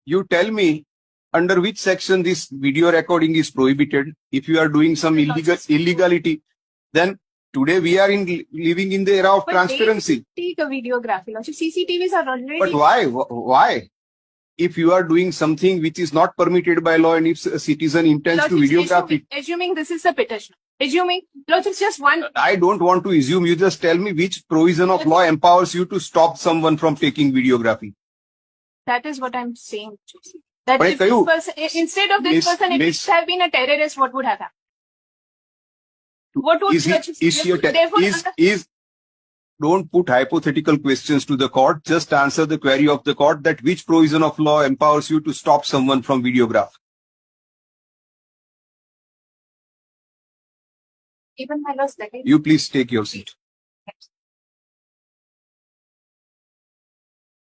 You tell me under which section this video recording is prohibited. If you are doing some illegality, then today we are living in the era of transparency. Take a videography. CCTVs are already. But why? Why? If you are doing something which is not permitted by law and if a citizen intends to videograph it. Assuming this is a petition. Assuming, it's just one. I don't want to assume. You just tell me which provision of law empowers you to stop someone from taking videography. That is what I'm saying. That if this person, instead of this person, if it have been a terrorist, what would have happened? What would don't put hypothetical questions to the court. Just answer the query of the court that which provision of law empowers you to stop someone from videograph. Even my last decade. You please take your seat.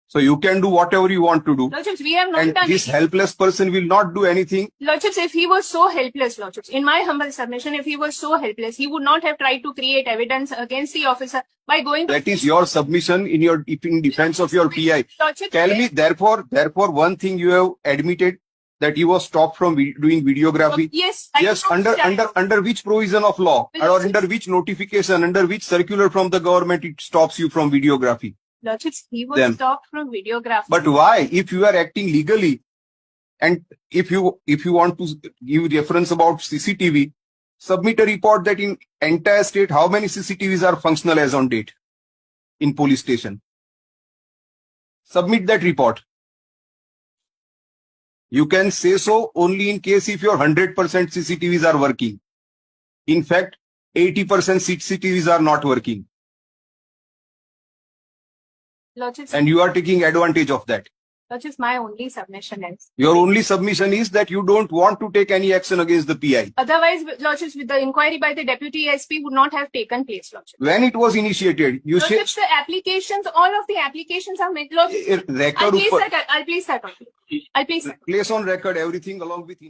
So you can do whatever you want to do. Lordships, we have not and done this helpless person will not do anything. Lordships, if he was so helpless, Lordships, in my humble submission, if he was so helpless, he would not have tried to create evidence against the officer by going to... That is your submission in defense of your PI. Lordships, tell me, therefore, one thing you have admitted that he was stopped from doing videography. Yes. Yes, under which provision of law or under which notification, under which circular from the government it stops you from videography? Lordships, he was stopped from videography. But why? If you are acting legally, and if you want to give reference about CCTV, submit a report that in entire state, how many CCTVs are functional as on date in police station. Submit that report. You can say so only in case if your 100% CCTVs are working. In fact, 80% CCTVs are not working. Lordships, and you are taking advantage of that. Lordships, my only submission is... Your only submission is that you don't want to take any action against the PI. Otherwise, Lordships, with the inquiry by the Deputy SP would not have taken place, Lordships. When it was initiated, you said... Lordships, the applications, all of the applications are made. Lordships, I'll place that on. Place on record everything along with...